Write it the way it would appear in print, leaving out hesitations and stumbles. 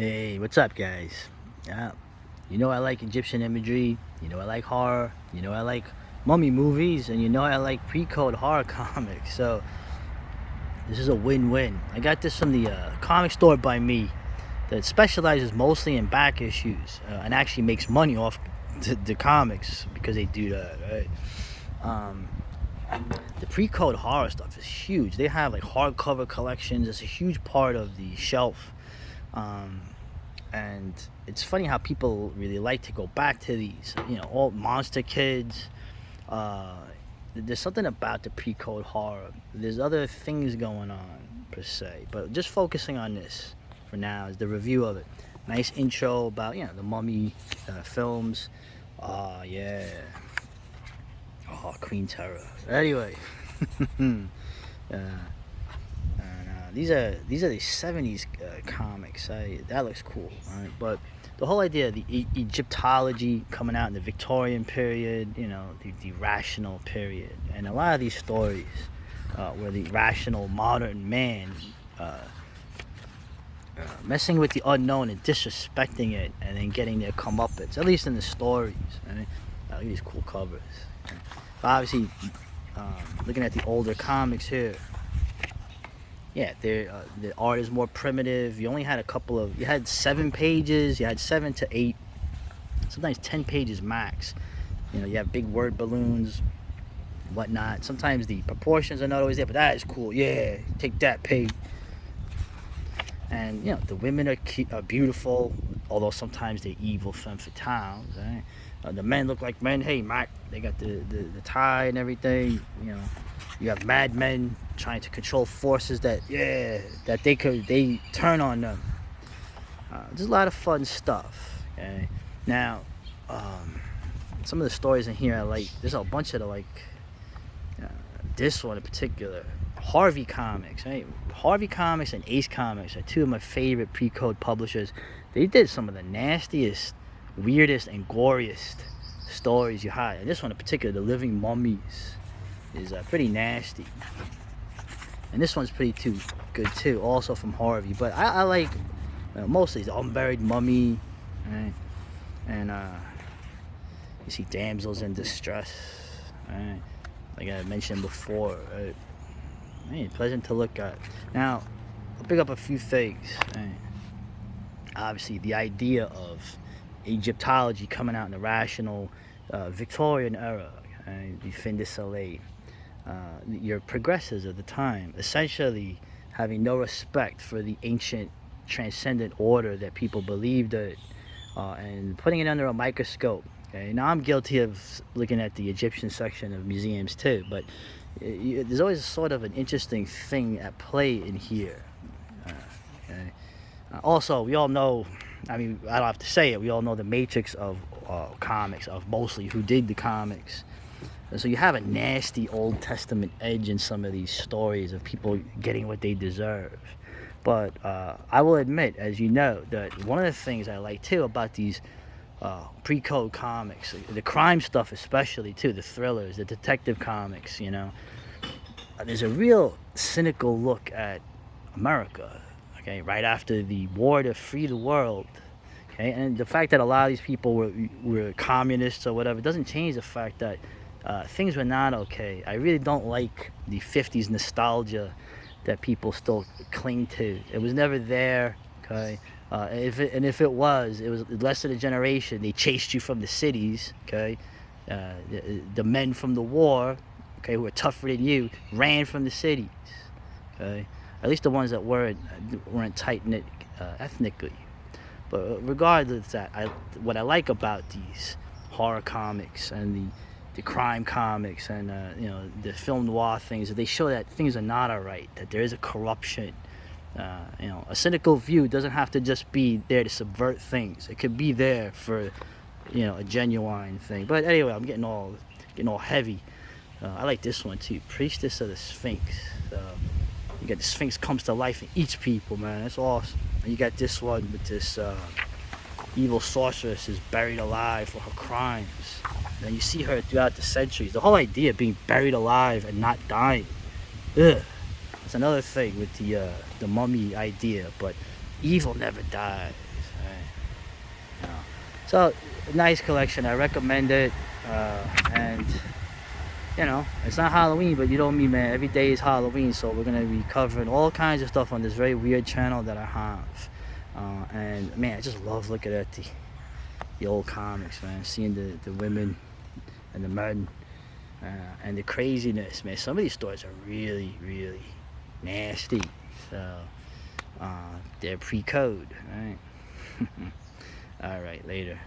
Hey, what's up, guys? Yeah, I like Egyptian imagery. I like horror. I like mummy movies, and I like pre-code horror comics. So this is a win-win. I got this from the comic store by me that specializes mostly in back issues and actually makes money off the comics because they do that, right? Um, the pre-code horror stuff is huge. They have like hardcover collections. It's a huge part of the shelf. Um, and it's funny how people really like to go back to these, all Monster Kids. Uh, there's something about the pre-code horror. There's other things going on per se, but just focusing on this for now is the review of it. Nice intro about the Mummy films. Yeah. Oh, Queen Terror. Anyway, uh, these are the 70s comics. That looks cool, right? But the whole idea of the Egyptology coming out in the Victorian period, the rational period, and a lot of these stories where the rational modern man messing with the unknown and disrespecting it, and then getting their comeuppance. At least in the stories. Right? Look at these cool covers. Right? Obviously, looking at the older comics here. Yeah, the art is more primitive. You only had you had 7 pages, you had 7 to 8, sometimes 10 pages max. You have big word balloons, whatnot. Sometimes the proportions are not always there, but that is cool. Yeah, take that page. And, the women are beautiful, although sometimes they're evil femme fatales, right? The men look like men. Hey, Mac, they got the tie and everything, You have madmen trying to control forces that they turn on them. There's a lot of fun stuff. Okay? Now, some of the stories in here I like. There's a bunch that I like. This one in particular, Harvey Comics. Right? Harvey Comics and Ace Comics are two of my favorite pre-code publishers. They did some of the nastiest, weirdest, and goriest stories you had. And this one in particular, The Living Mummies, is pretty nasty, and this one's pretty good too, also from Harvey. But I like mostly the Unburied Mummy, right? And you see damsels in distress, right? Like I mentioned before, right? Man, pleasant to look at. Now, I'll pick up a few things. Right? Obviously, the idea of Egyptology coming out in the rational Victorian era, right? The fin de soleil. Your progressives of the time, essentially having no respect for the ancient transcendent order that people believed in, and putting it under a microscope. Okay? Now, I'm guilty of looking at the Egyptian section of museums too, but there's always sort of an interesting thing at play in here. Okay? Also, we all know, I don't have to say it, we all know the matrix of comics, of mostly who did the comics. So you have a nasty Old Testament edge in some of these stories of people getting what they deserve. But I will admit, as you know, that one of the things I like too about these pre-code comics, the crime stuff especially too, the thrillers, the detective comics, there's a real cynical look at America, okay, right after the war to free the world. Okay, and the fact that a lot of these people were communists or whatever doesn't change the fact that things were not okay. I really don't like the 50s nostalgia that people still cling to. It was never there, okay? If it was less than a generation. They chased you from the cities, okay? The men from the war, okay, who were tougher than you, ran from the cities, okay? At least the ones that weren't tight-knit ethnically. But regardless of that, what I like about these horror comics and the crime comics and the film noir things, that they show that things are not alright, that there is a corruption. A cynical view doesn't have to just be there to subvert things. It could be there for a genuine thing. But anyway, I'm getting all heavy. I like this one too, Priestess of the Sphinx. You got the Sphinx comes to life and eats people, man. That's awesome. And you got this one with this evil sorceress is buried alive for her crimes. And you see her throughout the centuries. The whole idea of being buried alive and not dying. Ugh. That's another thing with the mummy idea. But evil never dies. So, nice collection. I recommend it. And you know, it's not Halloween, but you know me, man. Every day is Halloween, so we're gonna be covering all kinds of stuff on this very weird channel that I have. And man, I just love looking at the old comics, man. Seeing the women and the men and the craziness, man. Some of these stories are really, really nasty. So they're pre-code, right? All right, later.